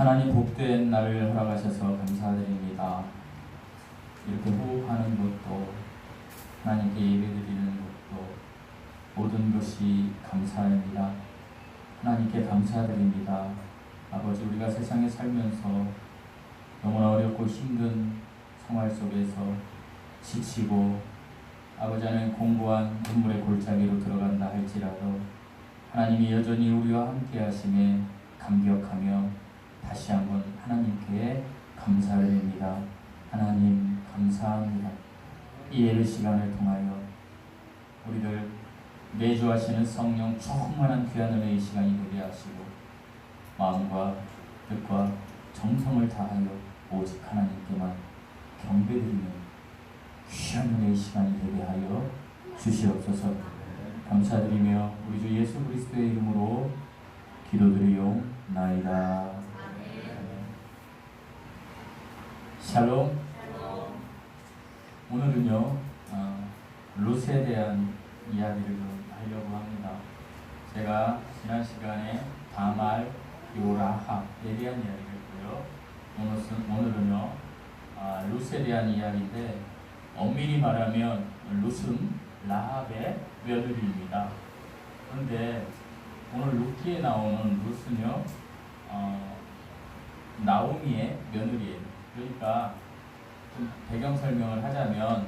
하나님 복된 날을 허락하셔서 감사드립니다. 이렇게 호흡하는 것도 하나님께 예배드리는 것도 모든 것이 감사입니다. 하나님께 감사드립니다. 아버지, 우리가 세상에 살면서 너무나 어렵고 힘든 생활 속에서 지치고 아버지 안에 공고한 눈물의 골짜기로 들어간다 할지라도 하나님이 여전히 우리와 함께 하심에 감격하며 다시 한번 하나님께 감사드립니다. 하나님 감사합니다. 이 예배 시간을 통하여 우리들 매주 하시는 성령 충만한 귀한 은혜의 시간이 되게 하시고 마음과 뜻과 정성을 다하여 오직 하나님께만 경배드리는 귀한 은혜의 시간이 되게 하여 주시옵소서. 감사드리며 우리 주 예수 그리스도의 이름으로 기도드리옵나이다. 샬롬. 오늘은요 룻에 대한 이야기를 좀 하려고 합니다. 제가 지난 시간에 다말, 요라합에 대한 이야기를 했고요. 오늘은요 룻에 대한 이야기인데 엄밀히 말하면 룻은 라합의 며느리입니다. 그런데 오늘 룻기에 나오는 룻은요 나오미의 며느리예요. 그러니까 좀 배경 설명을 하자면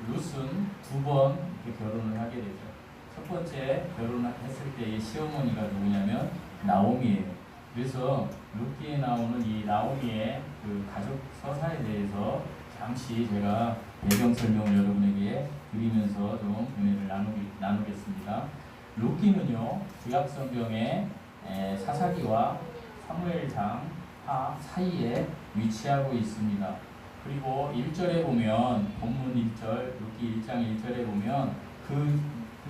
룻은 두 번 결혼을 하게 되죠. 첫 번째 결혼을 했을 때의 시어머니가 누구냐면 나오미예요. 그래서 룻기에 나오는 이 나오미의 그 가족 서사에 대해서 잠시 제가 배경 설명을 여러분에게 드리면서 좀 은혜를 나누겠습니다. 룻기는요 구약 성경의 사사기와 사무엘상 사이에 위치하고 있습니다. 그리고 1절에 보면 본문 1절 룻기 1장 1절에 보면 그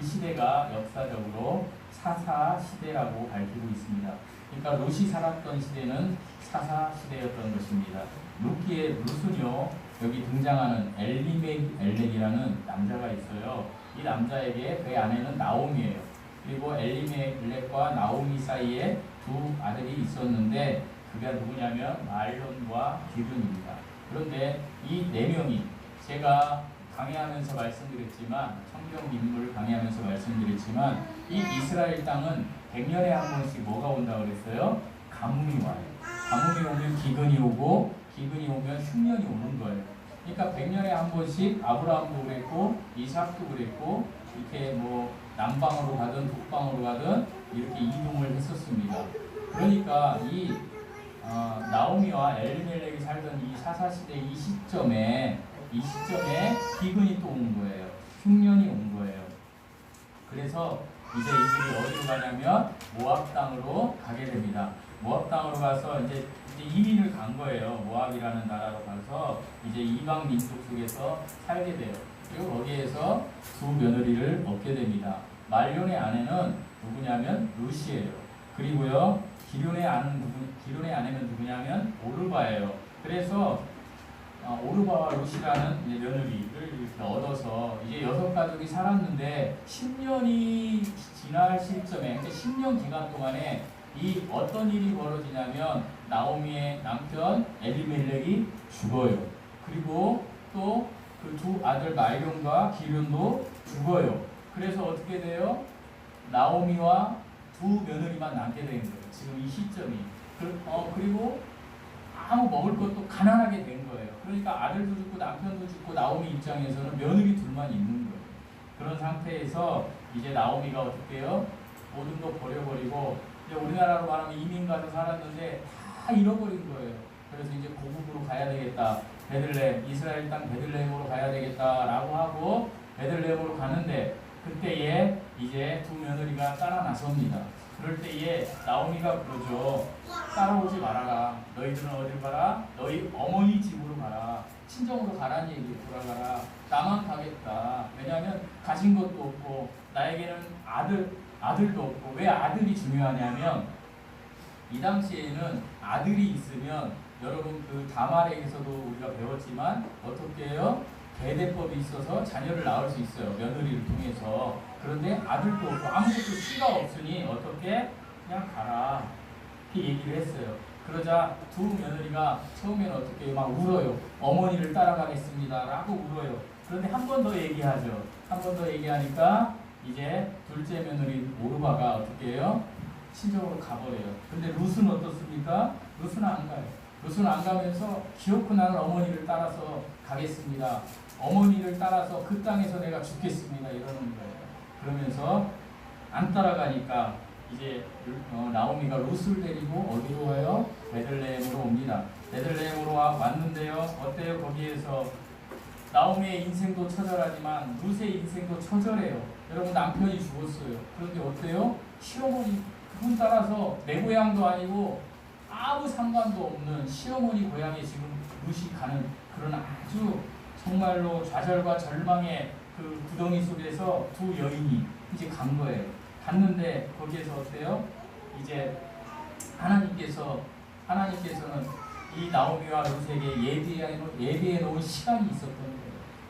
시대가 역사적으로 사사 시대라고 밝히고 있습니다. 그러니까 룻이 살았던 시대는 사사 시대였던 것입니다. 룻은요 여기 등장하는 엘리멜렉이라는 남자가 있어요. 이 남자에게 그의 아내는 나오미예요. 그리고 엘리멜렉과 나오미 사이에 두 아들이 있었는데 그가 누구냐면 말론과 기른입니다. 그런데 이 네 명이 제가 강의하면서 말씀드렸지만 성경 인물을 강의하면서 말씀드렸지만 이 이스라엘 땅은 100년에 한 번씩 뭐가 온다고 그랬어요? 가뭄이 와요. 가뭄이 오면 기근이 오고 기근이 오면 흉년이 오는 거예요. 그러니까 100년에 한 번씩 아브라함도 그랬고 이삭도 그랬고 이렇게 뭐 남방으로 가든 북방으로 가든 이렇게 이동을 했었습니다. 그러니까 이 나오미와 엘리멜렉이 살던 이 사사시대 이 시점에 기근이 또 온 거예요. 흉년이 온 거예요. 그래서 이제 이들이 어디로 가냐면 모압 땅으로 가게 됩니다. 모압 땅으로 가서 이제 이민을 간 거예요. 모압이라는 나라로 가서 이제 이방 민족 속에서 살게 돼요. 그리고 거기에서 두 며느리를 얻게 됩니다. 말론의 아내는 누구냐면 룻이에요. 그리고요 기륜의 아내는 누구냐면 오르바예요. 그래서 오르바와 룻이라는 며느리를 이렇게 얻어서 이제 6가족이 살았는데 10년이 지날 시점에 10년 기간 동안에 이 어떤 일이 벌어지냐면 나오미의 남편 엘리멜렉이 죽어요. 그리고 또 그 두 아들 말론과 기륜도 죽어요. 그래서 어떻게 돼요? 나오미와 두 며느리만 남게 된 거예요. 지금 이 시점이. 그리고 아무 먹을 것도 가난하게 된 거예요. 그러니까 아들도 죽고 남편도 죽고 나오미 입장에서는 며느리 둘만 있는 거예요. 그런 상태에서 이제 나오미가 어떻게 해요? 모든 거 버려버리고 이제 우리나라로 말하면 이민 가서 살았는데 다 잃어버린 거예요. 그래서 이제 고국으로 가야 되겠다. 베들레헴, 이스라엘 땅 베들레헴으로 가야 되겠다라고 하고 베들레헴으로 가는데 그때에 이제 두 며느리가 따라 나섭니다. 그럴 때에 나오미가 그러죠. 따라오지 말아라. 너희들은 어딜 가라? 너희 어머니 집으로 가라. 친정으로 가라는 얘기 돌아가라. 나만 가겠다. 왜냐하면 가진 것도 없고 나에게는 아들도 없고. 왜 아들이 중요하냐면 이 당시에는 아들이 있으면 여러분 그 다말에게서도 우리가 배웠지만 어떻게 해요? 대대법이 있어서 자녀를 낳을 수 있어요. 며느리를 통해서. 그런데 아들도 없고 아무것도 씨가 없으니 어떻게 그냥 가라 이렇게 얘기를 했어요. 그러자 두 며느리가 처음에는 어떻게 해요? 막 울어요. 어머니를 따라가겠습니다 라고 울어요. 그런데 한 번 더 얘기하죠. 한 번 더 얘기하니까 이제 둘째 며느리 오르바가 어떻게 해요? 친정으로 가버려요. 근데 룻은 어떻습니까? 룻은 안 가요. 룻은 안 가면서 기어코 나는 어머니를 따라서 가겠습니다. 어머니를 따라서 그 땅에서 내가 죽겠습니다. 이러는 거예요. 그러면서 안 따라가니까 이제 나오미가 룻을 데리고 어디로 와요? 베들레헴으로 옵니다. 베들레헴으로 왔는데요. 어때요? 거기에서 나오미의 인생도 처절하지만 룻의 인생도 처절해요. 여러분 남편이 죽었어요. 그런데 어때요? 시어머니 그분 따라서 내 고향도 아니고 아무 상관도 없는 시어머니 고향에 지금 룻이 가는 그런 아주 정말로 좌절과 절망의 그 구덩이 속에서 두 여인이 이제 간 거예요. 갔는데 거기에서 어때요? 이제 하나님께서는 이 나오미와 룻에게 예비해 놓은 시간이 있었던 거예요.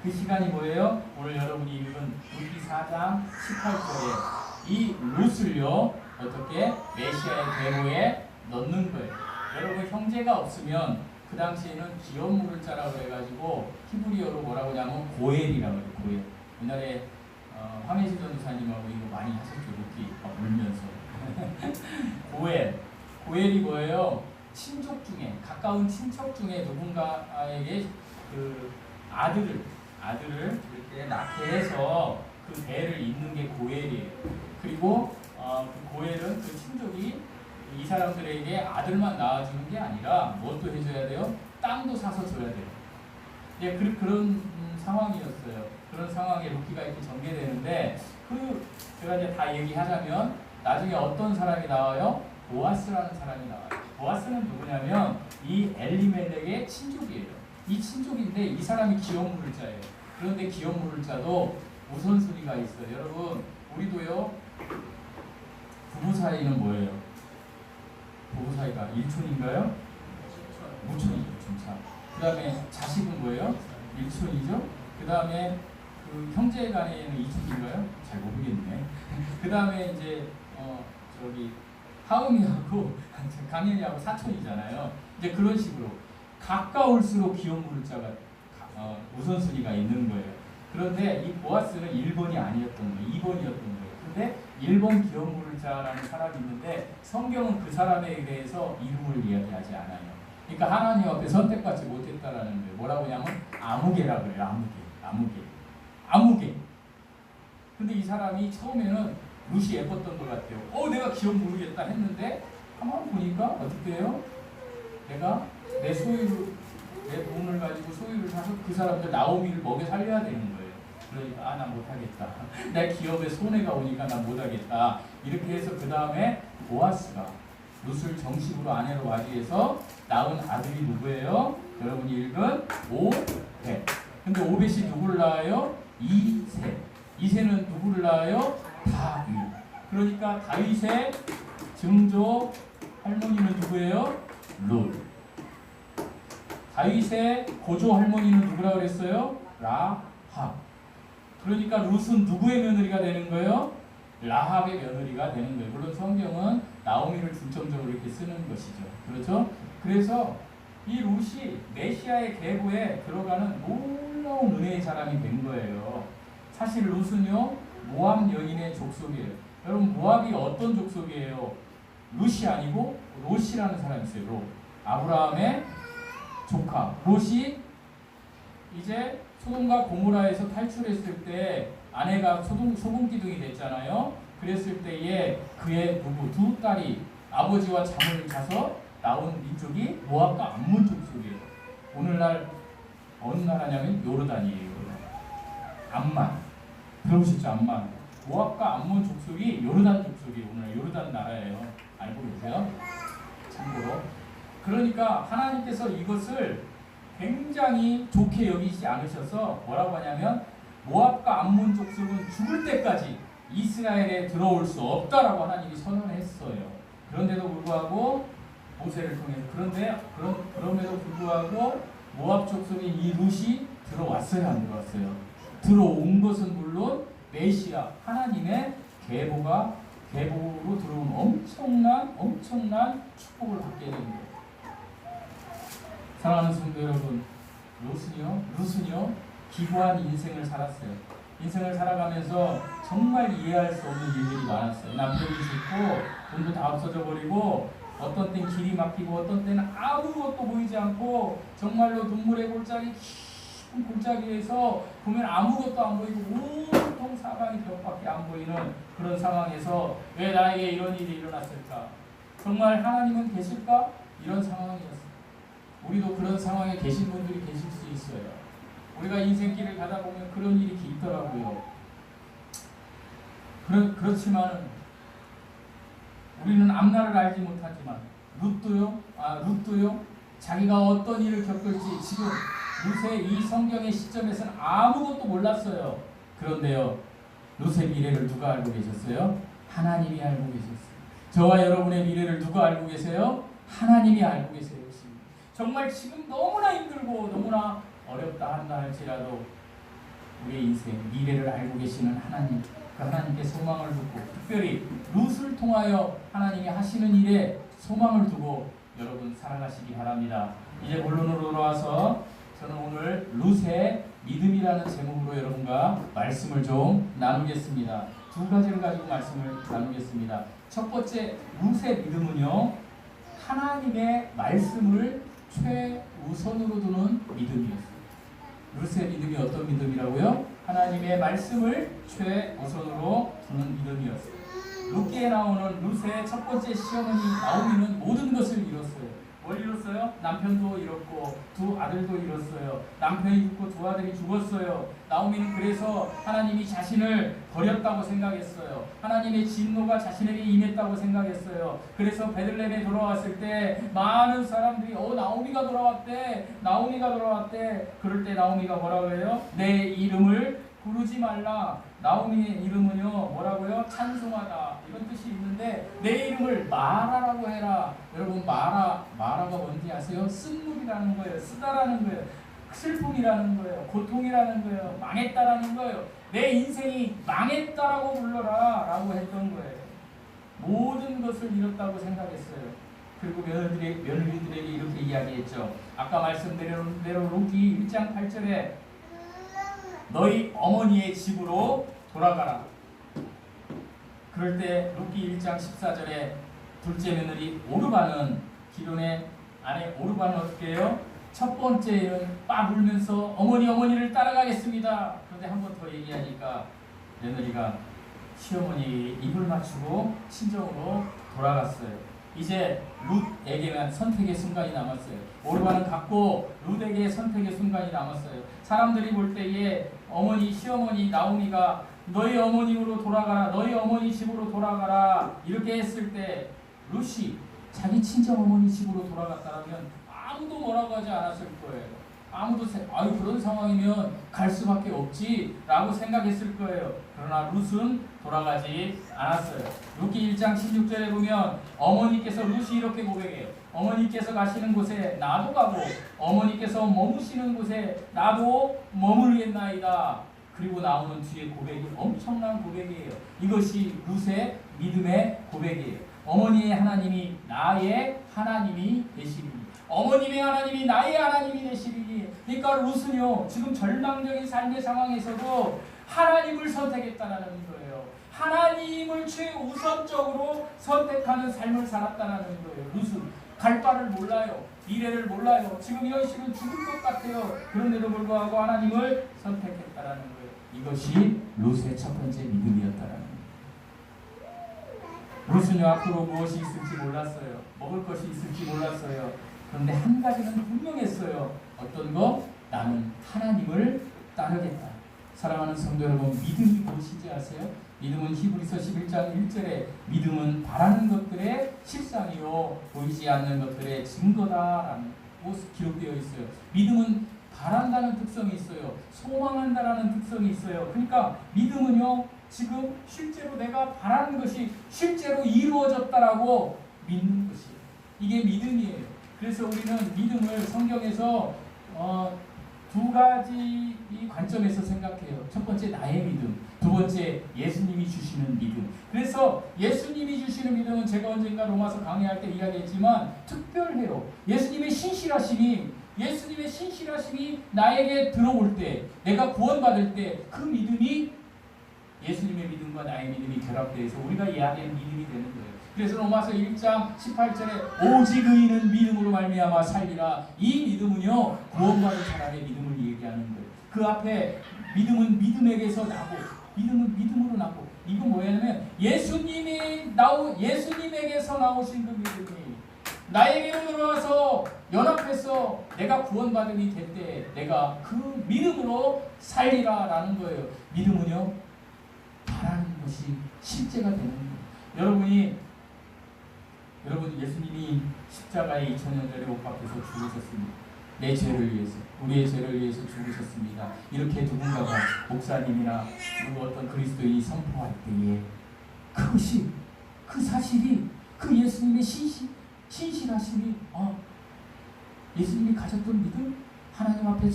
그 시간이 뭐예요? 오늘 여러분이 읽은 룻기 4장 18절에 이 룻을요 어떻게 메시아의 계보에 넣는 거예요. 여러분 형제가 없으면 그 당시에는 기업물을 자라고 해가지고 히브리어로 뭐라고 하냐면 고엘이라고 해요. 고엘. 옛날에 황혜진 전도사님하고 이거 많이 하셨죠. 룻기 울면서 고엘이 뭐예요? 친족 중에 가까운 친척 중에 누군가에게 그 아들을 이렇게 낳게 해서 그 배를 잇는 게 고엘이에요. 그리고 그 고엘은 그 친족이 이 사람들에게 아들만 낳아주는 게 아니라 무엇도 해줘야 돼요? 땅도 사서 줘야 돼요. 예, 그런 상황이었어요. 그런 상황에 룻기가 이렇게 전개되는데 제가 이제 다 얘기하자면 나중에 어떤 사람이 나와요? 보아스라는 사람이 나와요. 보아스는 누구냐면 이 엘리멜렉의 친족이에요. 이 친족인데 이 사람이 기업물자예요. 그런데 기업물자도 우선순위가 있어요. 여러분 우리도요 부부 사이는 뭐예요? 부부 사이가 일촌인가요? 무촌이죠. 무촌차. 그 다음에 자식은 뭐예요? 일촌이죠. 그 다음에 그 형제 간에는 이촌인가요? 잘 모르겠네. 그 다음에 이제 하음이하고 강현이하고 사촌이잖아요. 이제 그런 식으로 가까울수록 기업물자가 우선순위가 있는 거예요. 그런데 이 보아스는 1번이 아니었던 거예요. 2번이었던 거예요. 근데 1번 기업물자라는 사람이 있는데 성경은 그 사람에 대해서 이름을 이야기하지 않아요. 그러니까 하나님 앞에 선택받지 못했다라는 거예요. 뭐라고 하냐면 아무개라고 그래요. 아무개. 근데 이 사람이 처음에는 룻이 예뻤던 것 같아요. 내가 기억 모르겠다 했는데 한번 보니까 어떻게 해요? 내가 내 돈을 가지고 소유를 사서 그 사람들 나오미를 먹여 살려야 되는 거예요. 그러니까 나 못하겠다. 내 기업에 손해가 오니까 나 못하겠다. 이렇게 해서 그 다음에 보아스가 룻을 정식으로 아내로 맞이해서 낳은 아들이 누구예요? 여러분이 읽은 오벳. 근데 오벳이 누구를 낳아요? 이새는 누구를 낳아요? 다윗. 그러니까 다윗의 증조 할머니는 누구예요? 룻. 다윗의 고조 할머니는 누구라고 그랬어요? 라합. 그러니까 룻은 누구의 며느리가 되는 거예요? 라합의 며느리가 되는 거예요. 물론 성경은 나오미를 중점적으로 이렇게 쓰는 것이죠. 그렇죠? 그래서 이 룻이 메시아의 계보에 들어가는 놀라운 은혜의 사람이 된 거예요. 사실 룻은요 모압 여인의 족속이에요. 여러분 모압이 어떤 족속이에요? 룻이 아니고 롯이라는 사람이 있어요. 롯. 아브라함의 조카. 롯이 이제 소돔과 고모라에서 탈출했을 때 아내가 소금 기둥이 됐잖아요. 그랬을 때에 그의 두 딸이 아버지와 잠을 자서 나온 민족이 모압과 암몬 족속이에요. 오늘날 어느 나라냐면 요르단이에요. 암만. 들어보셨죠? 암만. 모압과 암몬 족속이 요르단 족속이에요. 오늘 요르단 나라예요. 알고 계세요? 참고로. 그러니까 하나님께서 이것을 굉장히 좋게 여기지 않으셔서 뭐라고 하냐면 모압과 암몬 족속은 죽을 때까지 이스라엘에 들어올 수 없다라고 하나님이 선언했어요. 그런데도 불구하고 모세를 통해서 그럼에도 불구하고 모압 족속인 이 룻이 들어왔어요, 안 들어왔어요? 들어온 것은 물론 메시아 하나님의 계보로 들어온 엄청난 축복을 받게 되는 거예요. 사랑하는 성도 여러분, 룻은요 기구한 인생을 살았어요. 인생을 살아가면서 정말 이해할 수 없는 일들이 많았어요. 남편이 죽고 돈도 다 없어져 버리고, 어떤 땐 길이 막히고, 어떤 때는 아무것도 보이지 않고, 정말로 눈물의 골짜기, 깊은 골짜기에서 보면 아무것도 안 보이고 온통 사방이 벽밖에 안 보이는 그런 상황에서 왜 나에게 이런 일이 일어났을까? 정말 하나님은 계실까? 이런 상황이었어요. 우리도 그런 상황에 계신 분들이 계실 수 있어요. 우리가 인생길을 가다 보면 그런 일이 있더라고요. 그렇지만 우리는 앞날을 알지 못하지만 룻도요 자기가 어떤 일을 겪을지 지금 룻의 이 성경의 시점에서는 아무것도 몰랐어요. 그런데요, 룻의 미래를 누가 알고 계셨어요? 하나님이 알고 계셨어요. 저와 여러분의 미래를 누가 알고 계세요? 하나님이 알고 계세요. 정말 지금 너무나 힘들고 너무나 어렵다 한다 할지라도 우리의 인생 미래를 알고 계시는 하나님, 그 하나님께 소망을 두고, 특별히 룻을 통하여 하나님이 하시는 일에 소망을 두고 여러분 살아가시기 바랍니다. 이제 본론으로 돌아와서 저는 오늘 룻의 믿음이라는 제목으로 여러분과 말씀을 좀 나누겠습니다. 두 가지를 가지고 말씀을 나누겠습니다. 첫 번째, 룻의 믿음은요, 하나님의 말씀을 최우선으로 두는 믿음이었어요. 룻의 믿음이 어떤 믿음이라고요? 하나님의 말씀을 최우선으로 두는 믿음이었어요. 룻기에 나오는 룻의 첫 번째 시어머니 나오미는 모든 것을 잃었어요. 뭘 잃었어요? 남편도 잃었고 두 아들도 잃었어요. 남편이 죽고 두 아들이 죽었어요. 나오미는 그래서 하나님이 자신을 버렸다고 생각했어요. 하나님의 진노가 자신에게 임했다고 생각했어요. 그래서 베들레헴에 돌아왔을 때 많은 사람들이 나오미가 돌아왔대. 그럴 때 나오미가 뭐라고 해요? 내 이름을 부르지 말라. 나오미의 이름은요 뭐라고요? 찬송하다, 이런 뜻이 있는데 내 이름을 마라라고 해라. 여러분, 마라가 뭔지 아세요? 쓴물이라는 거예요. 쓰다라는 거예요. 슬픔이라는 거예요. 고통이라는 거예요. 망했다라는 거예요. 내 인생이 망했다라고 불러라 라고 했던 거예요. 모든 것을 잃었다고 생각했어요. 그리고 며느리들에게 이렇게 이야기했죠. 아까 말씀드린 대로 룻기 1장 8절에 너희 어머니의 집으로 돌아가라. 그럴 때 룻기 1장 14절에 둘째 며느리 오르바는 기론의 아내 오르바는 어떻게 해요? 첫 번째는 빡 울면서 어머니를 따라가겠습니다. 그런데 한 번 더 얘기하니까 며느리가 시어머니 입을 맞추고 친정으로 돌아갔어요. 이제 룻에게만 선택의 순간이 남았어요. 오르바는 갔고 룻에게 선택의 순간이 남았어요. 사람들이 볼 때에 시어머니 나오미가 너희 어머니로 돌아가라, 너희 어머니 집으로 돌아가라 이렇게 했을 때 룻이 자기 친정 어머니 집으로 돌아갔다면 아무도 뭐라고 하지 않았을 거예요. 아무도 그런 상황이면 갈 수밖에 없지 라고 생각했을 거예요. 그러나 룻은 돌아가지 않았어요. 룻기 1장 16절에 보면 어머니께서 룻이 이렇게 고백해요. 어머니께서 가시는 곳에 나도 가고 어머니께서 머무시는 곳에 나도 머물겠나이다. 그리고 나오는 뒤에 고백이 엄청난 고백이에요. 이것이 룻의 믿음의 고백이에요. 어머니의 하나님이 나의 하나님이 되시리니, 어머님의 하나님이 나의 하나님이 되시리니. 그러니까 룻은요 지금 절망적인 삶의 상황에서도 하나님을 선택했다는 거예요. 하나님을 최우선적으로 선택하는 삶을 살았다는 거예요. 룻은 갈 바를 몰라요. 미래를 몰라요. 지금 이 현실은 죽을 것 같아요. 그런데도 불구하고 하나님을 선택했다는 거예요. 이것이 룻의 첫 번째 믿음이었다는 거예요. 룻은요 앞으로 무엇이 있을지 몰랐어요. 먹을 것이 있을지 몰랐어요. 그런데 한 가지는 분명했어요. 어떤 거? 나는 하나님을 따르겠다. 사랑하는 성도 여러분, 믿음이 무엇인지 아세요? 믿음은 히브리서 11장 1절에 믿음은 바라는 것들의 실상이요 보이지 않는 것들의 증거다라는 것이 기록되어 있어요. 믿음은 바란다는 특성이 있어요. 소망한다라는 특성이 있어요. 그러니까 믿음은요 지금 실제로 내가 바라는 것이 실제로 이루어졌다라고 믿는 것이에요. 이게 믿음이에요. 그래서 우리는 믿음을 성경에서 두 가지 이 관점에서 생각해요. 첫 번째 나의 믿음, 두 번째 예수님이 주시는 믿음. 그래서 예수님이 주시는 믿음은 제가 언젠가 로마서 강의할 때 이야기했지만 특별해요. 예수님의 신실하심이 나에게 들어올 때, 내가 구원받을 때 그 믿음이 예수님의 믿음과 나의 믿음이 결합되어서 우리가 이야기하는 믿음이 되는 거예요. 그래서 로마서 1장 18절에 오직 의인은 믿음으로 말미암아 살리라. 이 믿음은요, 구원받은 사람의 믿음을 얘기하는 거예요. 그 앞에 믿음은 믿음에게서 나고, 믿음은 믿음으로 나고, 이거 뭐냐면 예수님에게서 나오신 그 믿음이 나에게로 들어와서 연합해서 내가 구원받음이 될 때 내가 그 믿음으로 살리라라는 거예요. 믿음은요, 바라는 것이 실제가 되는 거예요. 여러분 예수님이 십자가에 2000년 전에 못 박혀서 죽으셨습니다. 내 죄를 위해서, 우리의 죄를 위해서 죽으셨습니다. 이렇게 누군가가 목사님이나 어떤 그리스도인이 선포할 때에 그것이, 그 사실이, 그 예수님의 신실하심이, 예수님이 가졌던 믿음, 하나님 앞에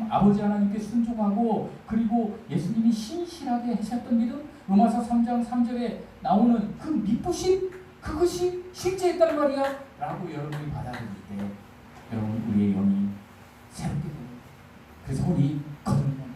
아버지 하나님께 순종하고, 그리고 예수님이 신실하게 하셨던 믿음, 로마서 3장 3절에 나오는 그 믿으심, 그것이 실제했단 말이야 라고 여러분이 받아들일 때 여러분 우리의 영이 새롭게 됩니다. 그래서 우리 거듭납니다.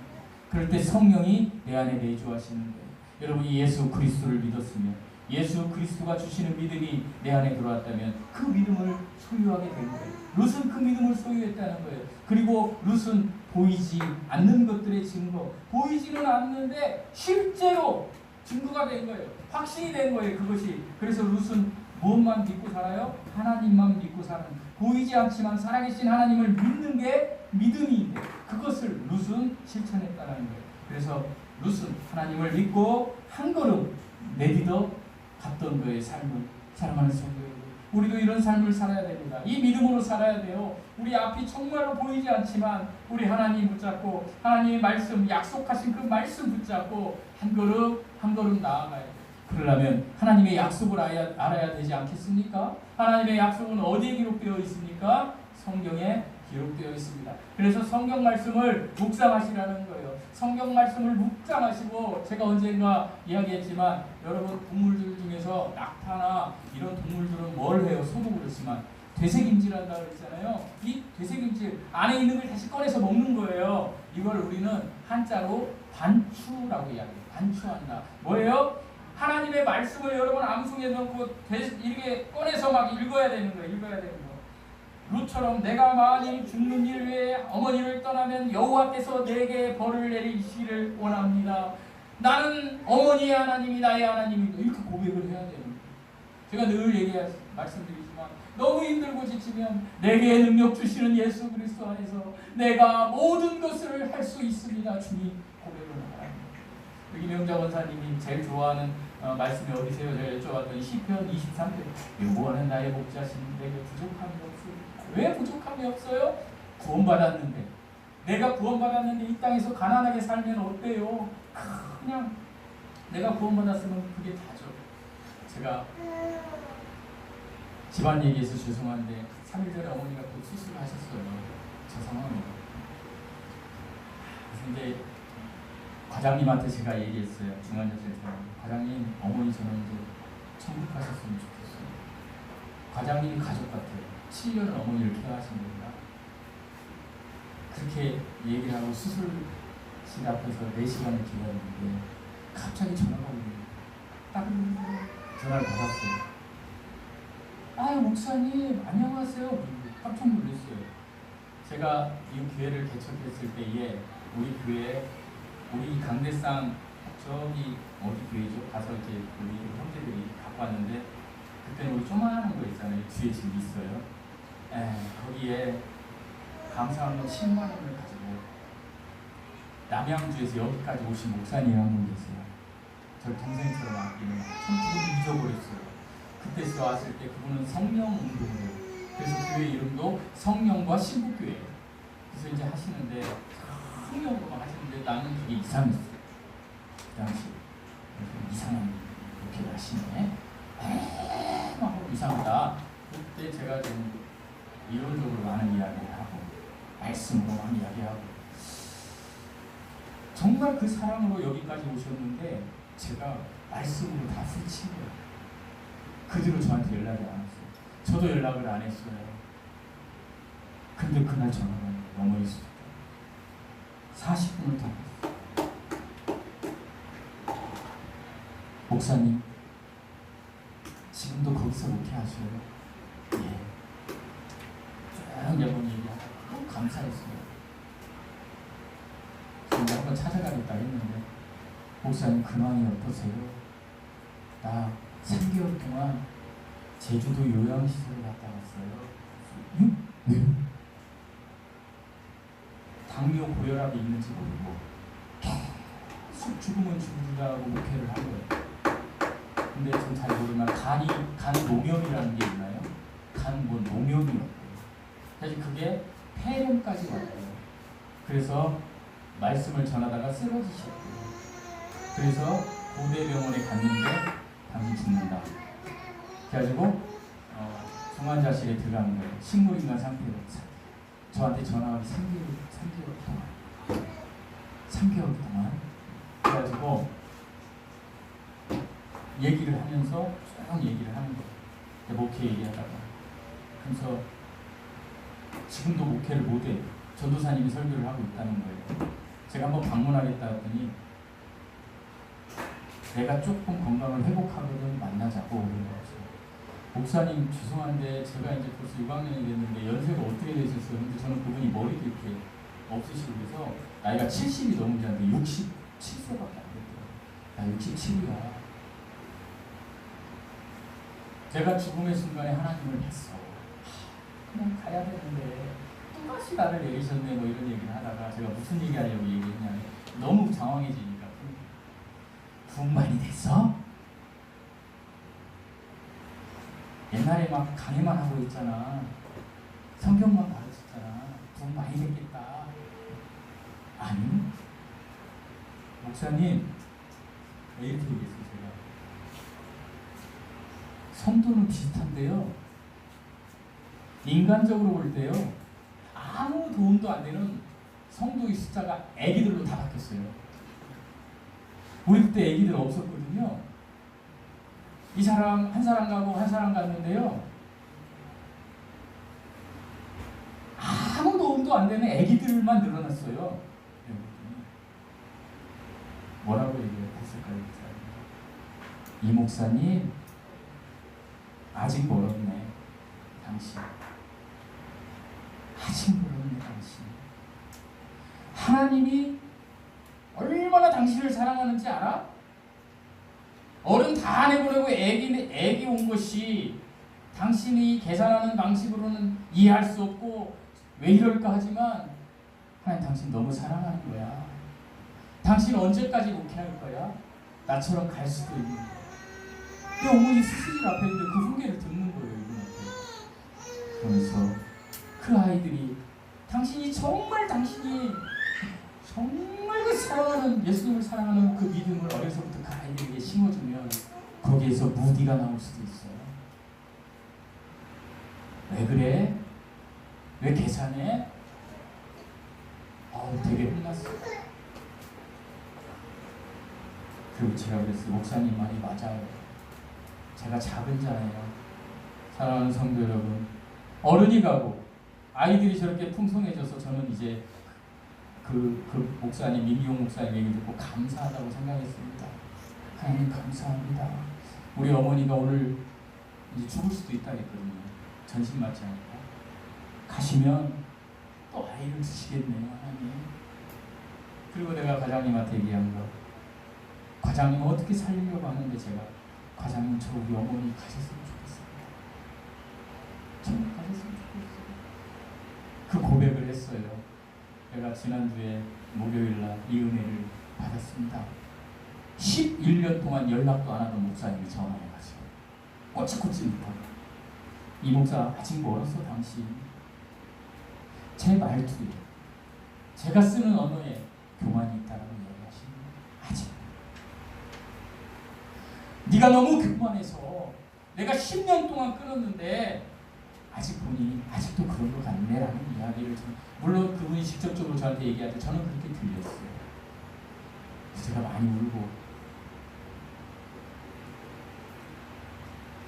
그럴 때 성령이 내 안에 내주하시는 거예요. 여러분이 예수 그리스도를 믿었으면, 예수 그리스도가 주시는 믿음이 내 안에 들어왔다면 그 믿음을 소유하게 된 거예요. 룻은 그 믿음을 소유했다는 거예요. 그리고 룻은 보이지 않는 것들의 증거, 보이지는 않는데 실제로 증거가 된 거예요. 확신이 된 거예요. 그것이. 그래서 룻은 무엇만 믿고 살아요? 하나님만 믿고 사는, 보이지 않지만 살아계신 하나님을 믿는 게 믿음인데 그것을 룻은 실천했다는 거예요. 그래서 룻은 하나님을 믿고 한 걸음 내딛어 갔던 거예요. 삶을. 사랑하는 성도 여러분, 우리도 이런 삶을 살아야 됩니다. 이 믿음으로 살아야 돼요. 우리 앞이 정말로 보이지 않지만 우리 하나님 붙잡고, 하나님의 말씀, 약속하신 그 말씀 붙잡고 한 걸음 한 걸음 나아가야 돼요. 그러려면 하나님의 약속을 알아야 되지 않겠습니까? 하나님의 약속은 어디에 기록되어 있습니까? 성경에 기록되어 있습니다. 그래서 성경 말씀을 묵상하시라는 거예요. 성경 말씀을 묵상하시고, 제가 언젠가 이야기했지만 여러분 동물들 중에서 낙타나 이런 동물들은 뭘 해요? 소도 그렇지만 되새김질한다고 그랬잖아요. 이 되새김질 안에 있는 걸 다시 꺼내서 먹는 거예요. 이걸 우리는 한자로 반추라고 이야기해요. 반추한다. 뭐예요? 하나님의 말씀을 여러분 암송해 놓고 이렇게 꺼내서 막 읽어야 되는 거예요. 읽어야 되는 거. 룻처럼 내가 만일 죽는 일 외에 어머니를 떠나면 여호와께서 내게 벌을 내리시기를 원합니다. 나는 어머니의 하나님이 나의 하나님입니다. 이렇게 고백을 해야 되는 거예요. 제가 늘 말씀드리지만 너무 힘들고 지치면 내게 능력 주시는 예수 그리스도 안에서 내가 모든 것을 할 수 있습니다. 주님 고백을 하랍니다. 여기 명자 원사님이 제일 좋아하는 말씀이 어디세요? 제가 여쭤봤더니 시편 23편. 여호와는 나의 목자시니 내게 부족함이 없습니다. 왜 부족함이 없어요? 구원받았는데, 내가 구원받았는데 이 땅에서 가난하게 살면 어때요? 그냥 내가 구원받았으면 그게 다죠. 제가 집안 얘기해서 죄송한데 3일 전에 어머니가 또 수술을 하셨어요. 저 상황이에요. 그래서 이제 과장님한테 제가 얘기했어요. 중환자실에서. 과장님, 어머니 저는 이제 천국 가셨으면 좋겠어요. 과장님이 가족 같아요. 7년을 어머니를 케어하신 겁니다. 그렇게 얘기를 하고 수술실 앞에서 4시간을 기다렸는데 갑자기 전화가 오네요. 딱 전화를 받았어요. 아유 목사님 안녕하세요. 깜짝 놀랐어요. 제가 이 교회를 개척했을 때에 우리 교회, 우리 강대상 저기 어디 교회죠? 가서 이제 우리 형제들이 갖고 왔는데 그때는 우리 조그마한 거 있잖아요. 뒤에 지금 있어요. 거기에 감사하는 10만 원을 가지고 남양주에서 여기까지 오신 목사님 한 분 계세요. 저를 동생처럼 아끼는, 참 그분을 잊어버렸어요. 그때 왔을 때 그분은 성령운동으로, 그래서 교회 이름도 성령과 신부교회. 그래서 이제 하시는데 성령으로만 하시는데 나는 그게 이상했어요. 그 당시 이상한 이렇게 하시네. 막 이상하다. 그때 제가 좀 이론적으로 많은 이야기를 하고 말씀으로 많은 이야기하고 정말 그 사랑으로 여기까지 오셨는데 제가 말씀으로 다 스친 거예요. 그 뒤로 저한테 연락이 안 왔어요. 저도 연락을 안 했어요. 근데 그날 전화가 너무 있었어요. 40분을 더 했어요. 목사님, 지금도 거기서 목회하셔요? 예. 쭉 몇 번 얘기하고 너무 감사했어요. 그래서 한번 찾아가겠다 했는데, 목사님 근황이 어떠세요? 나 3개월 동안 제주도 요양시설을 갔다 왔어요. 응? 왜? 당뇨 고혈압이 있는지 모르고 계속 죽으면 죽으라고 목회를 한 거예요. 근데 전 잘 모르지만 간 노면이라는 게 있나요? 간 노면이었대요. 사실 그게 폐렴까지 왔대요. 그래서 말씀을 전하다가 쓰러지셨대요. 그래서 고대병원에 갔는데 당신 죽는다. 그래가지고 중환자실에 들어간 거예요. 식물인간 상태로. 저한테 전화가 3개월 동안. 3개월 동안. 그래가지고 얘기를 하면서 쭉 얘기를 하는 거예요. 목회 얘기하다가. 그래서 지금도 목회를 못해요. 전도사님이 설교를 하고 있다는 거예요. 제가 한번 방문하겠다 했더니 내가 조금 건강을 회복하거든 만나자고 그런 거죠. 목사님 죄송한데 제가 이제 벌써 6학년이 됐는데 연세가 어떻게 되셨어요? 근데 저는 그분이 머리도 이렇게 없으시고 그래서 나이가 70이 넘지 않는데 67세밖에 안 됐더라고요. 나 67이야. 제가 죽음의 순간에 하나님을 뵀어. 그냥 가야 되는데 또다시 나를 내리셨네 뭐 이런 얘기를 하다가 제가 무슨 얘기 하려고 얘기했냐면 너무 당황해지니까 부흥 많이 됐어? 옛날에 막 강의만 하고 있잖아. 성경만 가르쳤잖아. 부흥 많이 됐겠다. 아니 목사님 왜 이렇게 얘기했어요 제가. 성도는 비슷한데요. 인간적으로 볼 때요. 아무 도움도 안 되는 성도의 숫자가 애기들로 다 바뀌었어요. 우리 그때 애기들 없었거든요. 이 사람 한 사람 가고 한 사람 갔는데요. 아무 도움도 안 되는 애기들만 늘어났어요. 뭐라고 얘기했을까요? 이 목사님 아직 멀었네. 당신 아직 멀었네. 당신 하나님이 얼마나 당신을 사랑하는지 알아? 어른 다 내보내고 애기 온 것이 당신이 계산하는 방식으로는 이해할 수 없고 왜 이럴까 하지만 하나님 당신 너무 사랑하는 거야. 당신 언제까지 목회할 거야? 나처럼 갈 수도 있는 거야. 그 어머니 수술실 앞에 있는데 그 훈계를 듣는 거예요. 이분한테. 그러면서 그 아이들이 당신이 정말 그 사랑하는 예수님을 사랑하는 그 믿음을 어려서부터 그 아이들에게 심어주면 거기에서 무디가 나올 수도 있어요. 왜 그래? 왜 계산해? 되게 혼났어. 그리고 제가 그랬어요. 목사님 말이 맞아요. 제가 작은 자예요. 사랑하는 성도 여러분, 어른이 가고 아이들이 저렇게 풍성해져서 저는 이제 그 목사님, 민기용 목사님 얘기 듣고 감사하다고 생각했습니다. 하나님 감사합니다. 우리 어머니가 오늘 이제 죽을 수도 있다 했거든요. 전신 맞지 않을까? 가시면 또 아이를 주시겠네요, 하나님. 그리고 내가 과장님한테 얘기한 거. 과장님 어떻게 살리려고 하는데 제가 과장님 저 우리 어머니 가셨으면 좋겠습니다. 정말 가셨으면 좋겠어요. 그 고백을 했어요. 제가 지난주에 목요일날 이 은혜를 받았습니다. 11년 동안 연락도 안 하던 목사님이 전화해가지고 꼬치꼬치 묻다가 이 목사 아직 멀었어 당신. 제 말투에 제가 쓰는 언어에 교만이 있다라고 얘기하시는 아직 네가 너무 교만해서 내가 10년 동안 끊었는데 아직 보니 아직도 그런 것 같네 라는 이야기를 물론 그분이 직접적으로 저한테 얘기할 때 저는 그렇게 들렸어요. 제가 많이 울고,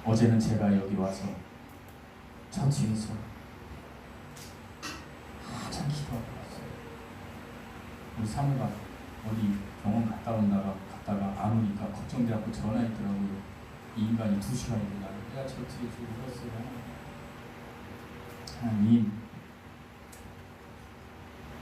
어제는 제가 여기 와서 처치에서 한참 기도하고 왔어요. 우리 사모가 어디 병원 갔다가 안 오니까 걱정돼갖고 전화했더라고요. 이 인간이 2시간이 되나. 내가 처치에서 울었어요. 하나님,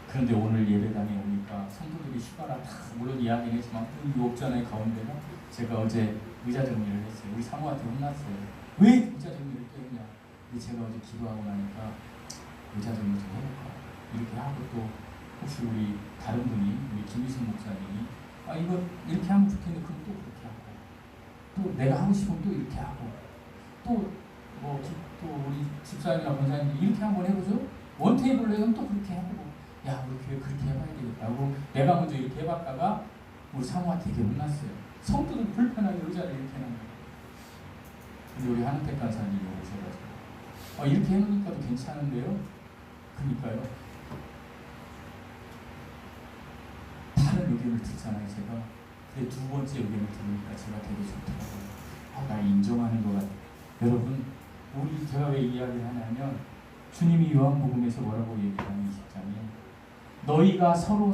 그런데 오늘 예배당에 오니까 성도들이 휴가라 다 물론 이야기는 했지만 그 욕전의 가운데는 제가 어제 의자 정리를 했어요. 우리 사모한테 혼났어요. 왜 의자 정리를 또 했냐. 근데 제가 어제 기도하고 나니까 의자 정리 좀 해볼까 이렇게 하고, 또 혹시 우리 다른 분이 우리 김희순 목사님이 이거 이렇게 하면 좋겠는데 그럼 또 그렇게 하고, 또 내가 하고 싶으면 또 이렇게 하고, 또 우리 집사님이나 권사님이 이렇게 한번 해보죠. 원테이블로 하면 또 그렇게 해보고, 야 우리 교회 그렇게 해봐야 되겠다고 내가 먼저 이렇게 해봤다가 우리 사모한테 되게 혼났어요. 성도들 불편하게 의자를 이렇게 해놓은 거예요. 근데 우리 한은택 간사님이 오셔가지고 이렇게 해놓으니까도 괜찮은데요? 그러니까요. 다른 의견을 듣잖아요 제가. 근데 두 번째 의견을 들으니까 제가 되게 좋더라고요. 나 인정하는 것 같아요. 여러분, 제가 왜 이야기를 하냐면 주님이 요한복음에서 뭐라고 얘기하는 20장에 너희가 서로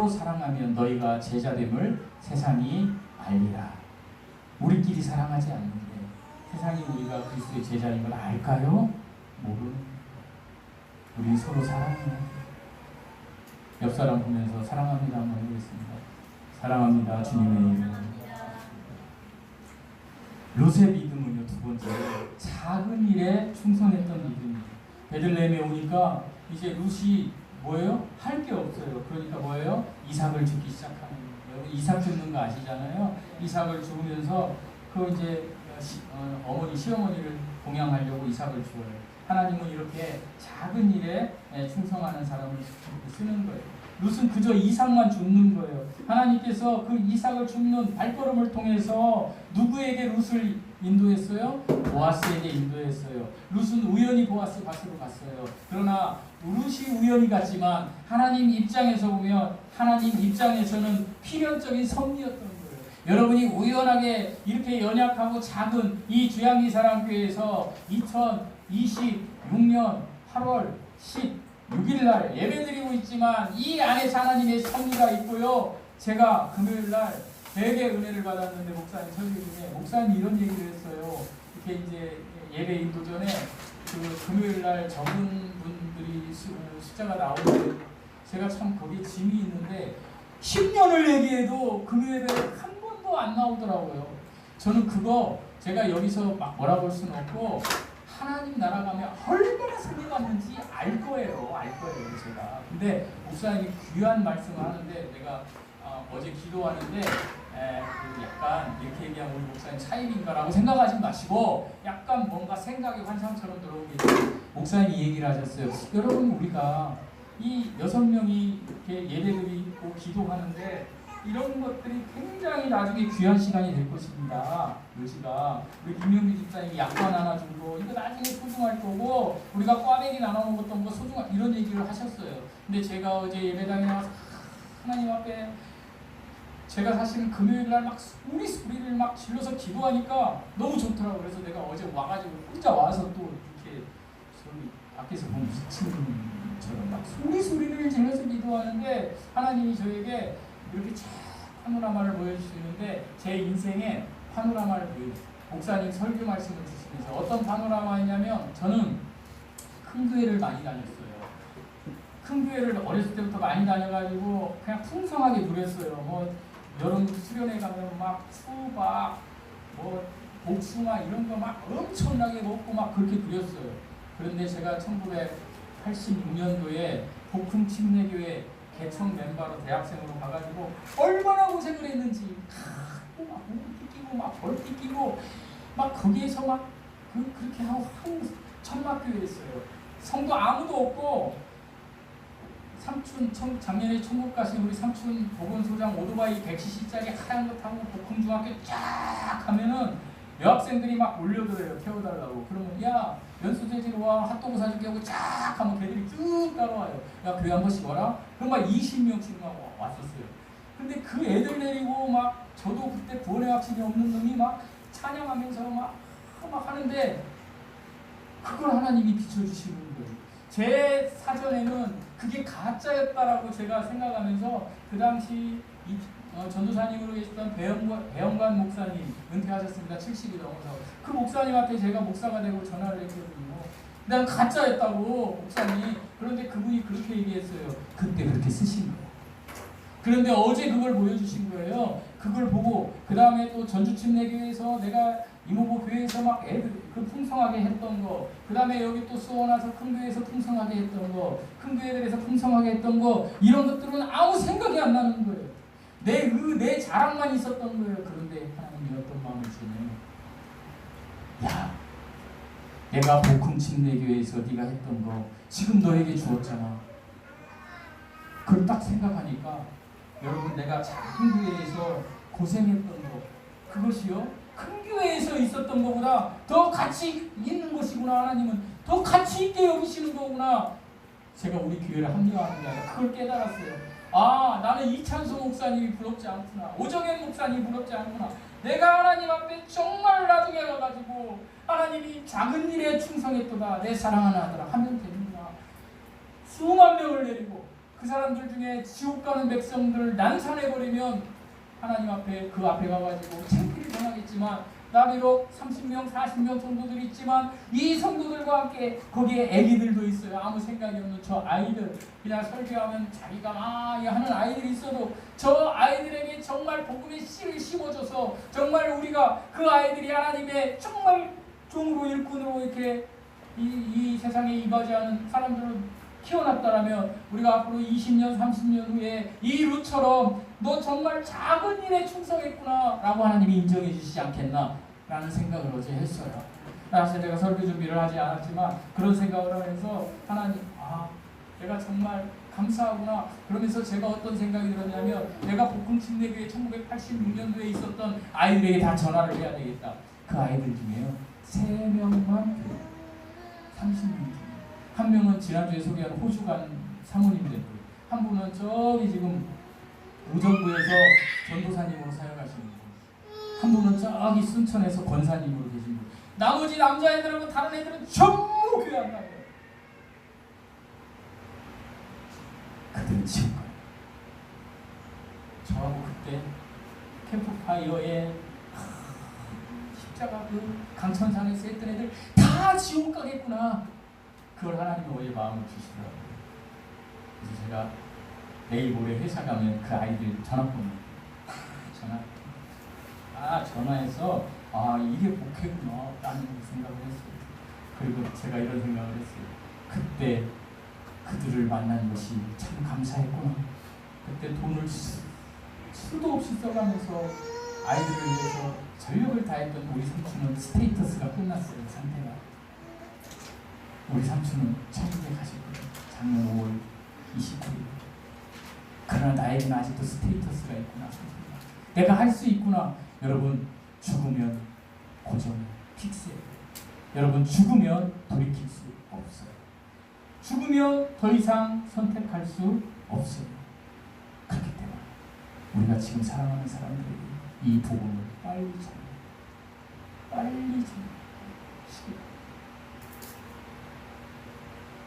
사랑하면 너희가 제자됨을 세상이 알리라. 우리끼리 사랑하지 않는데 세상이 우리가 그리스도의 제자인 걸 알까요? 모르는. 우리 서로 사랑해요. 옆 사람 보면서 사랑합니다 한번 해보겠습니다. 사랑합니다. 주님의 이름. 롯의 믿음은요, 두 번째 작은 일에 충성했던 믿음이에요. 베들레헴에 오니까 이제 롯이 뭐예요? 할 게 없어요. 그러니까 뭐예요? 이삭을 죽기 시작하는 거예요. 이삭 죽는 거 아시잖아요. 이삭을 죽으면서 이제 어머니 시어머니를 봉양하려고 이삭을 죽어요. 하나님은 이렇게 작은 일에 충성하는 사람을 쓰는 거예요. 롯은 그저 이삭만 죽는 거예요. 하나님께서 그 이삭을 죽는 발걸음을 통해서 누구에게 롯을 인도했어요? 보아스에게 인도했어요. 롯은 우연히 보아스 밭으로 갔어요. 그러나 롯이 우연히 갔지만 하나님 입장에서 보면 하나님 입장에서는 필연적인 섭리였던 거예요. 여러분이 우연하게 이렇게 연약하고 작은 이 주양리사랑교회에서 2026년 8월 16일날 예배드리고 있지만 이 안에 하나님의 섭리가 있고요. 제가 금요일날 되게 은혜를 받았는데 목사님 설교 중에 목사님이 이런 얘기를 했어요. 이렇게 이제 예배 인도 전에 그 금요일날 적은 분들이 숫자가 나오는데 제가 참 거기에 짐이 있는데 10년을 얘기해도 금요예배 한 번도 안 나오더라고요. 저는 그거 제가 여기서 막 뭐라고 할 수는 없고 하나님 나라 가면 얼마나 승리 받는지 알 거예요 제가. 근데 목사님이 귀한 말씀을 하는데 내가 어제 기도하는데 약간 이렇게 얘기하면 우리 목사님 차입인가라고 생각하지 마시고 약간 뭔가 생각이 환상처럼 들어오게 목사님이 얘기를 하셨어요. 여러분, 우리가 이 6명이 이렇게 예배드리고 기도하는데 이런 것들이 굉장히 나중에 귀한 시간이 될 것입니다. 요시가 우리 김명기 집사님이 약관 하나 주고 이거 나중에 소중할 거고 우리가 꽈배기 나눠 먹었던 거 소중한 이런 얘기를 하셨어요. 근데 제가 어제 예배당에 나와서 하나님 앞에 제가 사실은 금요일날 막 소리를 막 질러서 기도하니까 너무 좋더라고요. 그래서 내가 어제 와가지고 혼자 와서 또 이렇게 소리 밖에서 보면 미친 분처럼 막 소리를 질러서 기도하는데 하나님이 저에게 이렇게 쫙 파노라마를 보여주시는데 제 인생에 파노라마를 보여주세요. 목사님 설교 말씀을 주시면서 어떤 파노라마냐면 저는 큰 교회를 많이 다녔어요. 큰 교회를 어렸을 때부터 많이 다녀가지고 그냥 풍성하게 누렸어요. 뭐 여름 수련회 가면 막 수박, 뭐 복숭아 이런 거 막 엄청나게 먹고 막 그렇게 누렸어요. 그런데 제가 1986년도에 복흥 침례교회 개청 멤버로 대학생으로 가가지고 얼마나 고생을 했는지 막 띠끼고 막 벌띠 끼고 막 거기에서 막 그렇게 하고 한 천막교회였어요. 성도 아무도 없고 삼촌 작년에 천국 가신 우리 삼촌 보건소장 오토바이 100cc짜리 하얀 거 타고 복흥중학교 쫙 가면은 여학생들이 막 올려들어요. 태워달라고. 그러면 야 연수제지로 와 핫도그 사줄게 하고 쫙 하면 걔들이 쭉 따라와요. 야 교회 한 번씩 와라. 그럼 막 20명씩 막 왔었어요. 근데 그 애들 데리고 막 저도 그때 구원의 확신이 없는 놈이 막 찬양하면서 막 하는데 그걸 하나님이 비춰주시는 거예요. 제 사전에는 그게 가짜였다라고 제가 생각하면서 그 당시 전도사님으로 계셨던 배영관 목사님 은퇴하셨습니다. 70이 넘어서 그 목사님한테 제가 목사가 되고 전화를 했거든요. 난 가짜였다고 목사님. 그런데 그분이 그렇게 얘기했어요. 그때 그렇게 쓰신 거예요. 그런데 어제 그걸 보여주신 거예요. 그걸 보고 그 다음에 또 전주침례교회에서 내가 이모부 교회에서 막 애들 그 풍성하게 했던 거, 그 다음에 여기 또 수원와서 큰 교회에서 풍성하게 했던 거, 큰 교회들에서 풍성하게 했던 거, 이런 것들은 아무 생각이 안 나는 거예요. 내 자랑만 있었던 거예요. 그런데 하나님이 어떤 마음을 주냐면, 야, 내가 복음침례교회에서 네가 했던 거 지금 너에게 주었잖아. 그걸 딱 생각하니까 여러분, 내가 작은 교회에서 고생했던 거, 그것이요 큰 교회에서 있었던 것보다 더 가치 있는 것이구나. 하나님은 더 가치 있게 여기시는 거구나. 제가 우리 교회를 합리화하는 게 아니라 그걸 깨달았어요. 아, 나는 이찬수 목사님이 부럽지 않구나. 오정현 목사님이 부럽지 않구나. 내가 하나님 앞에 정말 나중에 가가지고 하나님이 작은 일에 충성했도다. 내 사랑하는 아들아 하면 되는구나. 수만 명을 내리고 그 사람들 중에 지옥 가는 백성들을 난산해버리면 하나님 앞에 그 앞에 가가지고 창피를 당하겠지만, 나 비록 30명 40명 성도들이 있지만 이 성도들과 함께 거기에 애기들도 있어요. 아무 생각이 없는 저 아이들, 그냥 설교하면 자기가 막 하는 아이들이 있어도 저 아이들에게 정말 복음의 씨를 심어줘서 정말 우리가 그 아이들이 하나님의 정말 종으로 일꾼으로 이렇게 이 세상에 임하지않은 사람들을 키워놨다라면 우리가 앞으로 20년 30년 후에 이 루처럼 너 정말 작은 일에 충성했구나 라고 하나님이 인정해 주시지 않겠나 라는 생각을 어제 했어요. 사실 제가 설교 준비를 하지 않았지만 그런 생각을 하면서 하나님, 내가 정말 감사하구나. 그러면서 제가 어떤 생각이 들었냐면, 내가 복음침례교회 1986년도에 있었던 아이들에게 다 전화를 해야 되겠다. 그 아이들 중에요 3명만 30명 중에 한 명은 지난주에 소개한 호주 간 사모님들, 한 분은 저기 지금 의정부에서 전도사님으로 사역하시는 분, 한 분은 저기 순천에서 권사님으로 계신 분, 나머지 남자애들하고 다른 애들은 전부 교회 안 나와요. 그들은 지옥 가요. 저하고 그때 캠프파이어에 십자가 그 강천산에서 했던 애들 다 지옥 가겠구나. 그걸 하나님이 어제 마음을 주시더라고요. 그래서 제가 내일 모레 회사 가면 그 아이들 전화번호 전화해서 이게 목회구나 라는 생각을 했어요. 그리고 제가 이런 생각을 했어요. 그때 그들을 만난 것이 참 감사했구나. 그때 돈을 수도 없이 써가면서 아이들을 위해서 전력을 다했던 우리 삼촌은 스테이터스가 끝났어요. 상태가. 우리 삼촌은 천국에 가셨거든요. 작년 5월 29일. 그러나 나에게는 아직도 스테이터스가 있구나. 내가 할 수 있구나. 여러분, 죽으면 고정, 픽스예요. 여러분, 죽으면 돌이킬 수 없어요. 죽으면 더 이상 선택할 수 없어요. 그렇기 때문에 우리가 지금 사랑하는 사람들에게 이 복음을 빨리 전해.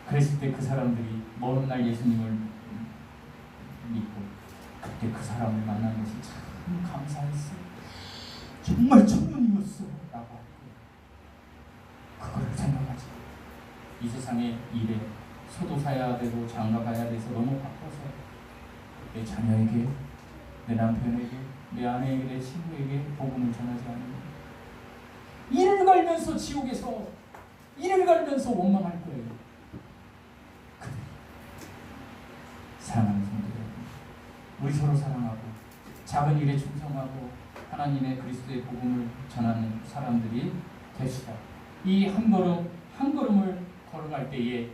그랬을 때 그 사람들이 먼 날 예수님을 믿고 그때 그 사람을 만난 것이 참 감사했어. 정말 천년이었어 라고 그걸 생각하지. 이 세상의 일에 소도사야 되고 장가가야 돼서 너무 바빠서 내 자녀에게, 내 남편에게, 내 아내에게, 내 친구에게 복음을 전하지 않는 거예요. 이를 갈면서 지옥에서 이를 갈면서 원망할 거예요. 사랑하는 성도 여러분, 우리 서로 사랑하고 작은 일에 충성하고 하나님의 그리스도의 복음을 전하는 사람들이 되시다. 이 한 걸음 한 걸음을 걸어갈 때에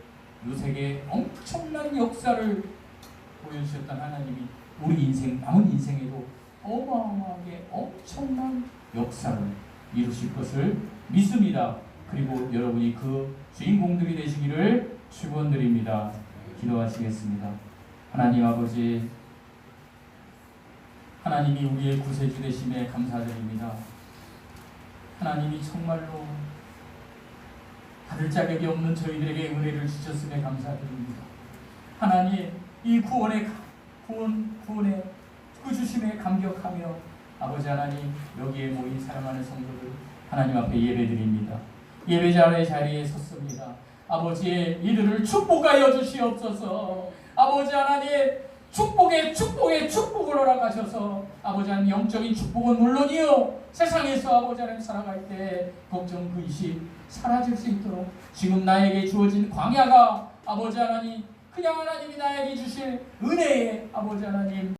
요셉의 엄청난 역사를 보여주셨던 하나님이 우리 인생, 남은 인생에도 어마어마하게 엄청난 역사를 이루실 것을 믿습니다. 그리고 여러분이 그 주인공들이 되시기를 축원드립니다. 기도하시겠습니다. 하나님 아버지, 하나님이 우리의 구세주 되심에 감사드립니다. 하나님이 정말로 받을 자격이 없는 저희들에게 은혜를 주셨음에 감사드립니다. 하나님, 이 구원의 그 주심에 감격하며 아버지 하나님, 여기에 모인 사랑하는 성도들 하나님 앞에 예배드립니다. 예배자의 자리에 섰습니다. 아버지의 이들을 축복하여 주시옵소서. 아버지 하나님, 축복을 허락하셔서 아버지 하나님, 영적인 축복은 물론이요, 세상에서 아버지 하나님 살아갈 때 걱정 근심 사라질 수 있도록 지금 나에게 주어진 광야가 아버지 하나님, 그냥 하나님이 나에게 주실 은혜에 아버지 하나님